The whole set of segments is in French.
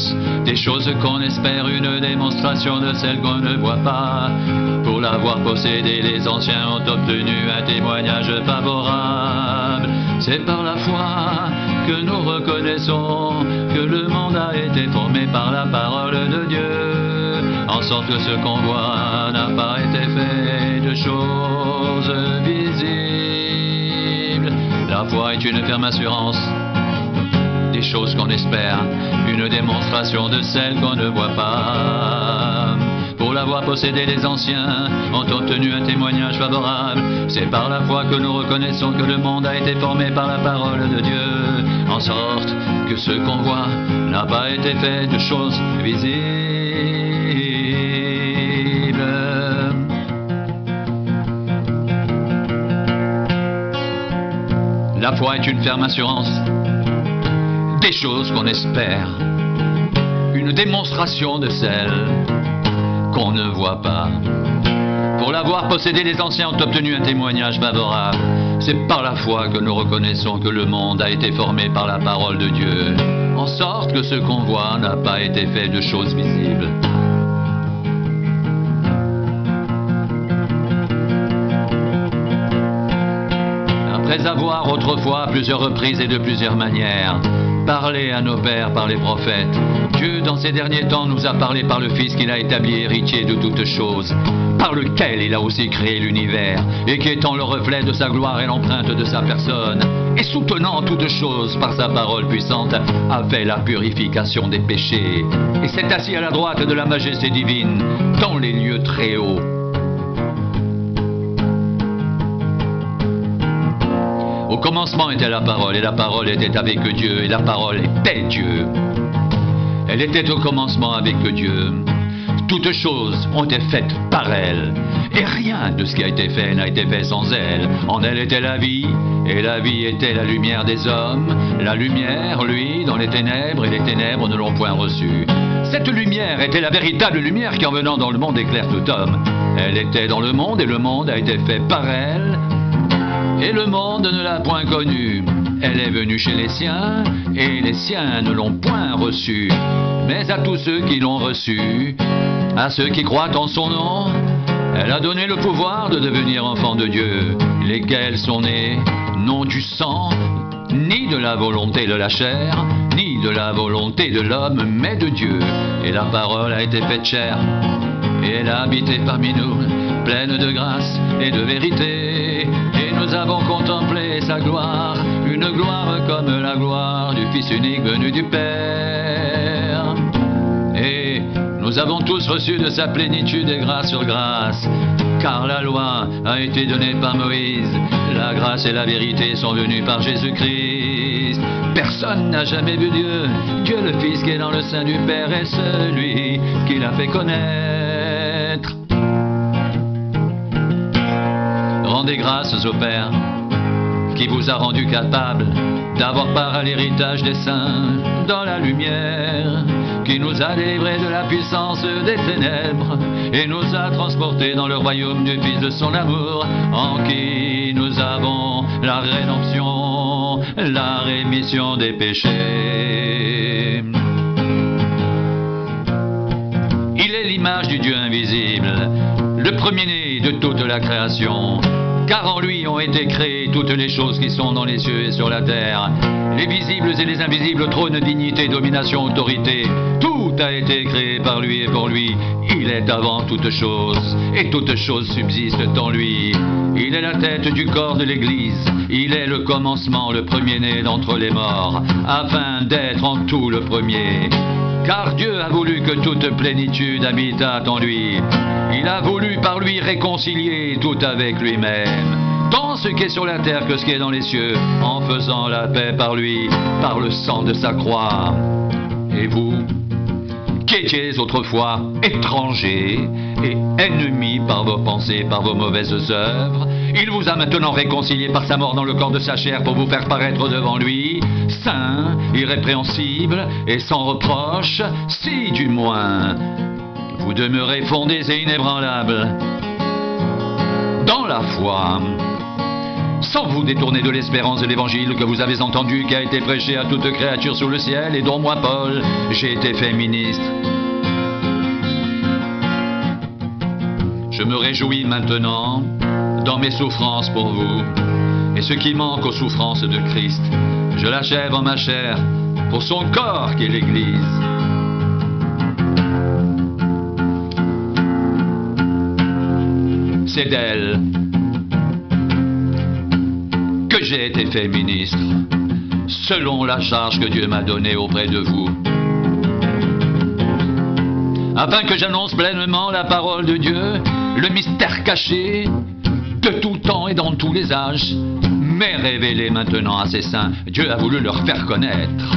sens, des choses qu'on espère, une démonstration de celles qu'on ne voit pas. Pour l'avoir possédé, les anciens ont obtenu un témoignage favorable. C'est par la foi que nous reconnaissons que le monde a été formé par la parole de Dieu, en sorte que ce qu'on voit n'a pas été fait de choses visibles. La foi est une ferme assurance des choses qu'on espère, une démonstration de celles qu'on ne voit pas. Pour l'avoir possédé, les anciens ont obtenu un témoignage favorable. C'est par la foi que nous reconnaissons que le monde a été formé par la parole de Dieu, en sorte que ce qu'on voit n'a pas été fait de choses visibles. La foi est une ferme assurance des choses qu'on espère, une démonstration de celles qu'on ne voit pas. Pour l'avoir possédé, les anciens ont obtenu un témoignage favorable. C'est par la foi que nous reconnaissons que le monde a été formé par la parole de Dieu, en sorte que ce qu'on voit n'a pas été fait de choses visibles. Après avoir autrefois, à plusieurs reprises et de plusieurs manières, parlé à nos pères par les prophètes, Dieu dans ces derniers temps nous a parlé par le Fils qu'il a établi héritier de toutes choses, par lequel il a aussi créé l'univers, et qui étant le reflet de sa gloire et l'empreinte de sa personne, et soutenant toutes choses par sa parole puissante, a fait la purification des péchés, et s'est assis à la droite de la majesté divine, dans les lieux très hauts. Au commencement était la parole, et la parole était avec Dieu, et la parole était Dieu. Elle était au commencement avec Dieu. Toutes choses ont été faites par elle, et rien de ce qui a été fait n'a été fait sans elle. En elle était la vie, et la vie était la lumière des hommes. La lumière, lui, dans les ténèbres, et les ténèbres ne l'ont point reçue. Cette lumière était la véritable lumière qui, en venant dans le monde, éclaire tout homme. Elle était dans le monde, et le monde a été fait par elle, et le monde ne l'a point connue. Elle est venue chez les siens, et les siens ne l'ont point reçue. Mais à tous ceux qui l'ont reçue, à ceux qui croient en son nom, elle a donné le pouvoir de devenir enfants de Dieu, lesquels sont nés, non du sang, ni de la volonté de la chair, ni de la volonté de l'homme, mais de Dieu. Et la parole a été faite chair, et elle a habité parmi nous, pleine de grâce et de vérité. Et nous avons contemplé sa gloire, une gloire comme la gloire du Fils unique venu du Père. Et nous avons tous reçu de sa plénitude et grâce sur grâce, car la loi a été donnée par Moïse, la grâce et la vérité sont venues par Jésus-Christ. Personne n'a jamais vu Dieu, Dieu le Fils qui est dans le sein du Père est celui qui l'a fait connaître. Rendez grâces au Père qui vous a rendu capable d'avoir part à l'héritage des saints dans la lumière, qui nous a livrés de la puissance des ténèbres et nous a transportés dans le royaume du Fils de son amour, en qui nous avons la rédemption, la rémission des péchés. Il est l'image du Dieu invisible, le premier-né de toute la création, car en lui ont été créées toutes les choses qui sont dans les cieux et sur la terre, les visibles et les invisibles, trône, dignité, domination, autorité. Tout a été créé par lui et pour lui. Il est avant toutes choses, et toutes choses subsistent en lui. Il est la tête du corps de l'Église. Il est le commencement, le premier-né d'entre les morts, afin d'être en tout le premier. Car Dieu a voulu que toute plénitude habitât en lui. Il a voulu par lui réconcilier tout avec lui-même, tant ce qui est sur la terre que ce qui est dans les cieux, en faisant la paix par lui, par le sang de sa croix. Et vous, qui étiez autrefois étrangers et ennemis par vos pensées, par vos mauvaises œuvres, il vous a maintenant réconciliés par sa mort dans le corps de sa chair pour vous faire paraître devant lui, saint, irrépréhensible et sans reproche, si du moins vous demeurez fondés et inébranlables dans la foi sans vous détourner de l'espérance de l'évangile que vous avez entendu, qui a été prêché à toute créature sous le ciel, et dont moi, Paul, j'ai été fait ministre. Je me réjouis maintenant dans mes souffrances pour vous, et ce qui manque aux souffrances de Christ, je l'achève en ma chair pour son corps qui est l'Église. C'est d'elle que j'ai été fait ministre, selon la charge que Dieu m'a donnée auprès de vous, afin que j'annonce pleinement la parole de Dieu, le mystère caché de tout temps et dans tous les âges, mais révélé maintenant à ses saints. Dieu a voulu leur faire connaître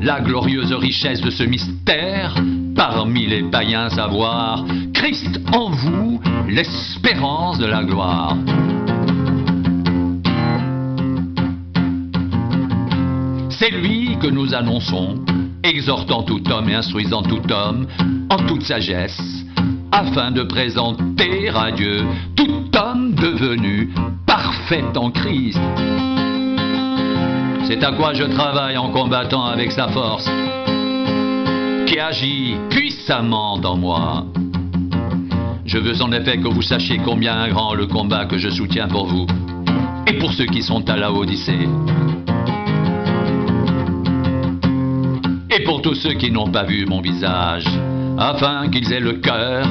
la glorieuse richesse de ce mystère parmi les païens, savoir Christ en vous, l'espérance de la gloire. C'est lui que nous annonçons, exhortant tout homme et instruisant tout homme en toute sagesse, afin de présenter à Dieu tout homme devenu parfait en Christ. C'est à quoi je travaille en combattant avec sa force, qui agit puissamment en moi. Je veux en effet que vous sachiez combien grand le combat que je soutiens pour vous, et pour ceux qui sont à Laodicée, et pour tous ceux qui n'ont pas vu mon visage, afin qu'ils aient le cœur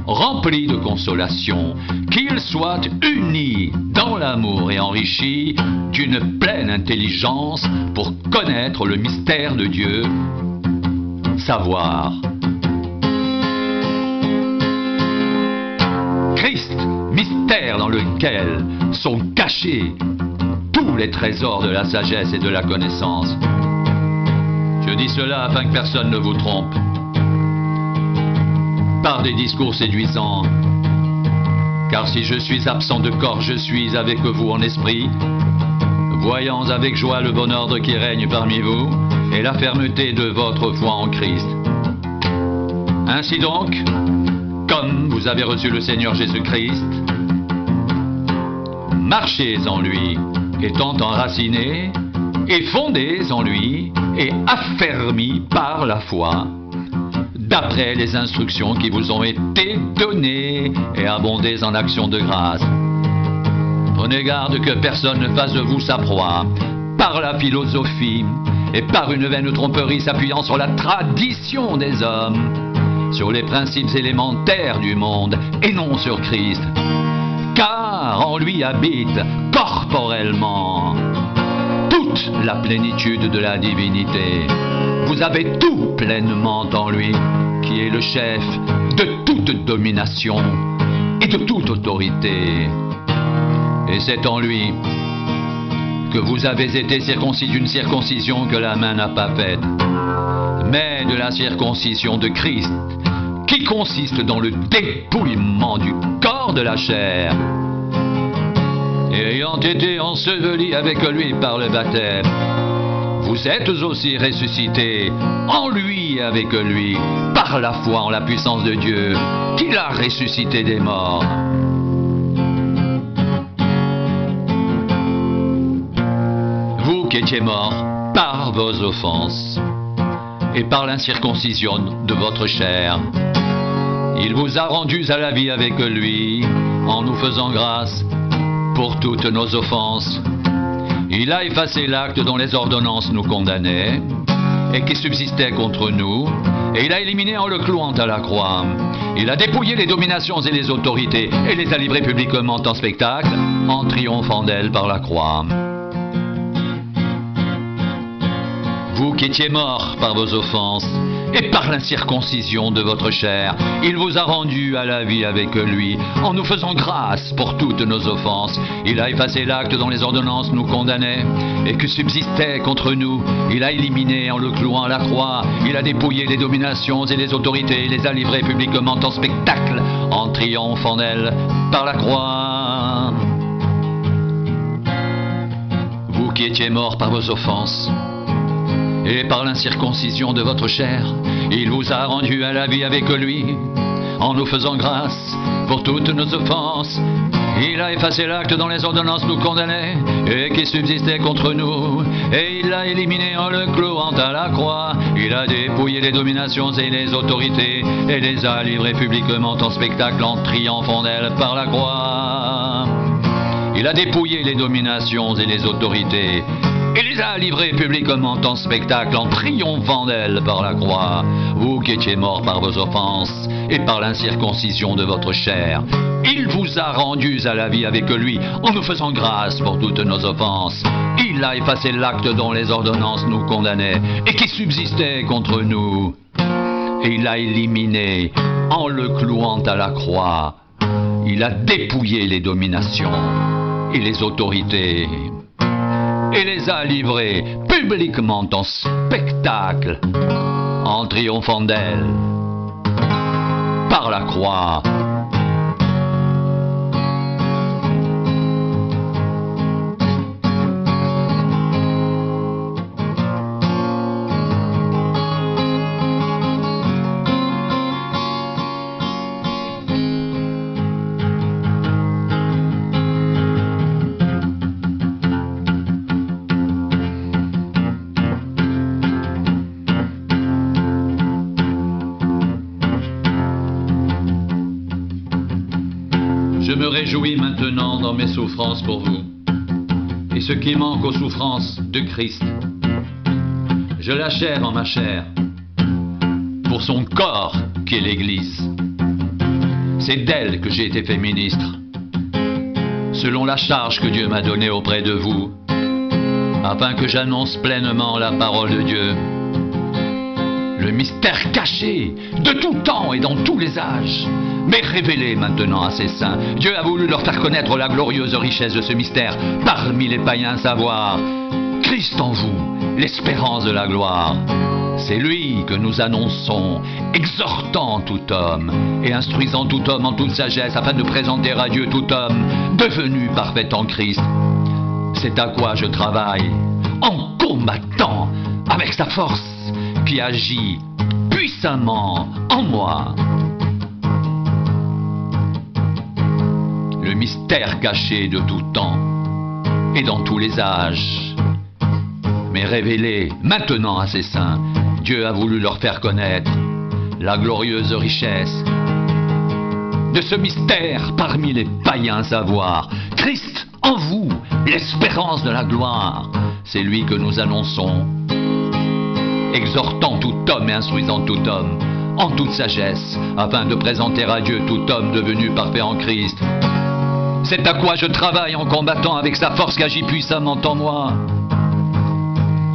rempli de consolation, qu'ils soient unis dans l'amour et enrichis d'une pleine intelligence pour connaître le mystère de Dieu, savoir Christ, mystère dans lequel sont cachés tous les trésors de la sagesse et de la connaissance. Je dis cela afin que personne ne vous trompe par des discours séduisants. Car si je suis absent de corps, je suis avec vous en esprit, voyant avec joie le bon ordre qui règne parmi vous et la fermeté de votre foi en Christ. Ainsi donc, comme vous avez reçu le Seigneur Jésus-Christ, marchez en lui, étant enracinés et fondés en lui et affermis par la foi, d'après les instructions qui vous ont été données, et abondez en actions de grâce. Prenez garde que personne ne fasse de vous sa proie, par la philosophie et par une vaine tromperie s'appuyant sur la tradition des hommes, sur les principes élémentaires du monde, et non sur Christ. Car en lui habite corporellement toute la plénitude de la divinité. Vous avez tout pleinement en lui, qui est le chef de toute domination et de toute autorité. Et c'est en lui que vous avez été circoncis d'une circoncision que la main n'a pas faite, mais de la circoncision de Christ, qui consiste dans le dépouillement du corps de la chair, et ayant été ensevelis avec lui par le baptême, vous êtes aussi ressuscités en lui et avec lui, par la foi en la puissance de Dieu, qui l'a ressuscité des morts. Vous qui étiez morts par vos offenses et par l'incirconcision de votre chair, il vous a rendus à la vie avec lui, en nous faisant grâce pour toutes nos offenses. Il a effacé l'acte dont les ordonnances nous condamnaient et qui subsistait contre nous, et il a éliminé en le clouant à la croix. Il a dépouillé les dominations et les autorités et les a livrées publiquement en spectacle, en triomphant d'elles par la croix. Vous qui étiez morts par vos offenses et par l'incirconcision de votre chair, il vous a rendus à la vie avec lui, en nous faisant grâce pour toutes nos offenses. Il a effacé l'acte dont les ordonnances nous condamnaient et qui subsistait contre nous. Il a éliminé en le clouant à la croix. Il a dépouillé les dominations et les autorités, les a livrées publiquement en spectacle, en triomphant d'elles par la croix. Vous qui étiez morts par vos offenses et par l'incirconcision de votre chair, il vous a rendus à la vie avec lui, en nous faisant grâce pour toutes nos offenses. Il a effacé l'acte dont les ordonnances nous condamnaient et qui subsistait contre nous. Et il l'a éliminé en le clouant à la croix. Il a dépouillé les dominations et les autorités et les a livrées publiquement en spectacle en triomphant d'elles par la croix. Il a dépouillé les dominations et les autorités et les a livrées publiquement en spectacle en triomphant d'elles par la croix. Vous qui étiez morts par vos offenses et par l'incirconcision de votre chair, il vous a rendus à la vie avec lui en nous faisant grâce pour toutes nos offenses. Il a effacé l'acte dont les ordonnances nous condamnaient et qui subsistait contre nous. Et il l'a éliminé en le clouant à la croix. Il a dépouillé les dominations et les autorités et les a livrées publiquement en spectacle en triomphant d'elles par la croix. Je me réjouis maintenant dans mes souffrances pour vous, et ce qui manque aux souffrances de Christ, je l'achève en ma chair, pour son corps qui est l'Église. C'est d'elle que j'ai été fait ministre, selon la charge que Dieu m'a donnée auprès de vous, afin que j'annonce pleinement la parole de Dieu, le mystère caché de tout temps et dans tous les âges, mais révélé maintenant à ses saints. Dieu a voulu leur faire connaître la glorieuse richesse de ce mystère parmi les païens, savoir Christ en vous, l'espérance de la gloire. C'est lui que nous annonçons, exhortant tout homme et instruisant tout homme en toute sagesse, afin de présenter à Dieu tout homme devenu parfait en Christ. C'est à quoi je travaille, en combattant avec sa force qui agit puissamment en moi. Le mystère caché de tout temps et dans tous les âges, mais révélé maintenant à ses saints. Dieu a voulu leur faire connaître la glorieuse richesse de ce mystère parmi les païens, savoir Christ en vous, l'espérance de la gloire. C'est lui que nous annonçons, exhortant tout homme et instruisant tout homme en toute sagesse, afin de présenter à Dieu tout homme devenu parfait en Christ. C'est à quoi je travaille en combattant avec sa force qui agit puissamment en moi.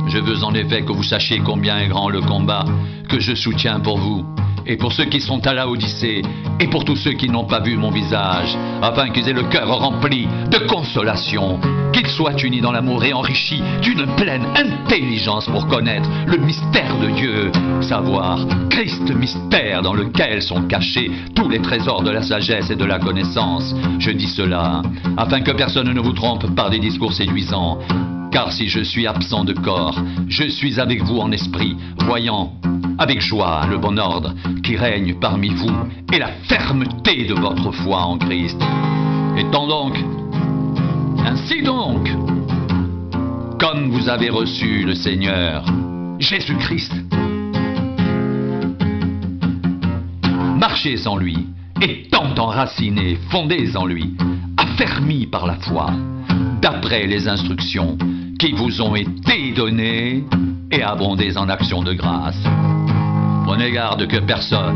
Je veux en effet que vous sachiez combien est grand le combat que je soutiens pour vous, et pour ceux qui sont à la Odyssée, et pour tous ceux qui n'ont pas vu mon visage, afin qu'ils aient le cœur rempli de consolation, qu'ils soient unis dans l'amour et enrichis d'une pleine intelligence pour connaître le mystère de Dieu, savoir Christ, mystère dans lequel sont cachés tous les trésors de la sagesse et de la connaissance. Je dis cela afin que personne ne vous trompe par des discours séduisants, car si je suis absent de corps, je suis avec vous en esprit, voyant avec joie le bon ordre qui règne parmi vous et la fermeté de votre foi en Christ. Étant donc, ainsi donc, comme vous avez reçu le Seigneur Jésus-Christ, marchez en lui, étant enracinés, fondés en lui, affermis par la foi, d'après les instructions qui vous ont été données, et abondez en actions de grâce. Prenez garde que personne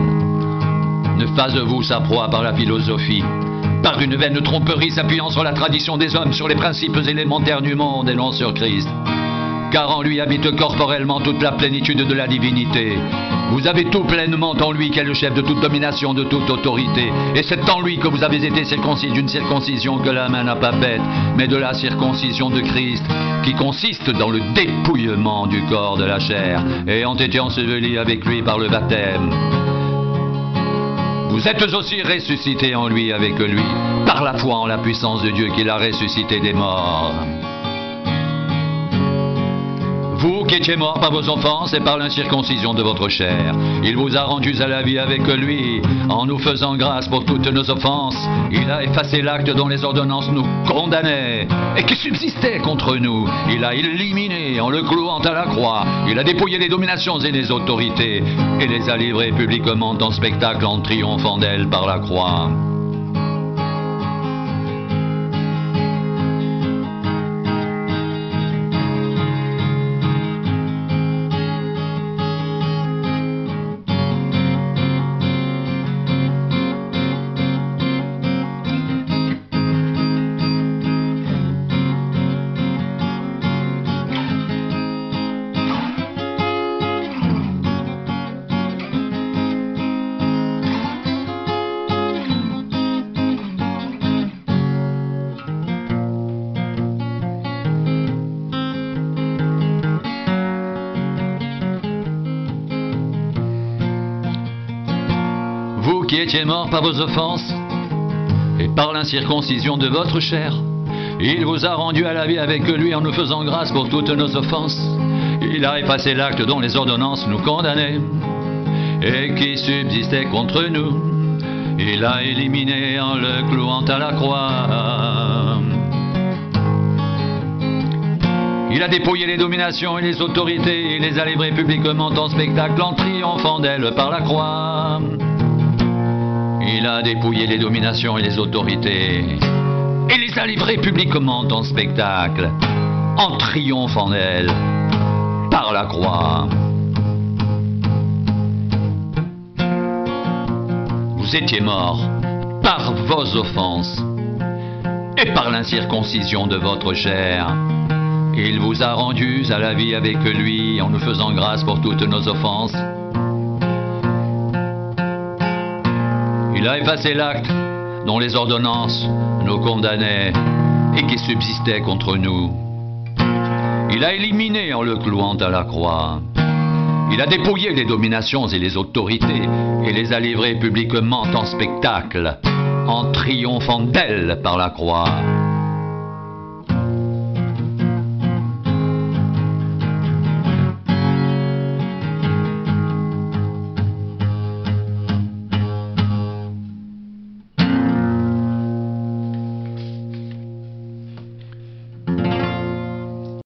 ne fasse de vous sa proie par la philosophie, par une vaine tromperie s'appuyant sur la tradition des hommes, sur les principes élémentaires du monde et non sur Christ. Car en lui habite corporellement toute la plénitude de la divinité. Vous avez tout pleinement en lui qui est le chef de toute domination, de toute autorité. Et c'est en lui que vous avez été circoncis d'une circoncision que la main n'a pas faite, mais de la circoncision de Christ, qui consiste dans le dépouillement du corps de la chair, et ont été ensevelis avec lui par le baptême. Vous êtes aussi ressuscités en lui avec lui, par la foi en la puissance de Dieu qui l'a ressuscité des morts. Vous qui étiez morts par vos offenses et par l'incirconcision de votre chair. Il vous a rendus à la vie avec lui, en nous faisant grâce pour toutes nos offenses. Il a effacé l'acte dont les ordonnances nous condamnaient et qui subsistait contre nous. Il a éliminé en le clouant à la croix. Il a dépouillé les dominations et les autorités et les a livrées publiquement en spectacle en triomphant d'elles par la croix. Vous qui étiez morts par vos offenses et par l'incirconcision de votre chair, il vous a rendus à la vie avec lui en nous faisant grâce pour toutes nos offenses. Il a effacé l'acte dont les ordonnances nous condamnaient et qui subsistait contre nous. Il a éliminé en le clouant à la croix. Il a dépouillé les dominations et les autorités et les a livrées publiquement en spectacle en triomphant d'elles par la croix. Il a dépouillé les dominations et les autorités et les a livrées publiquement en spectacle en triomphant d'elles par la croix. Vous étiez morts par vos offenses et par l'incirconcision de votre chair. Il vous a rendus à la vie avec lui en nous faisant grâce pour toutes nos offenses. Il a effacé l'acte dont les ordonnances nous condamnaient et qui subsistait contre nous. Il a éliminé en le clouant à la croix. Il a dépouillé les dominations et les autorités et les a livrées publiquement en spectacle, en triomphant d'elles par la croix.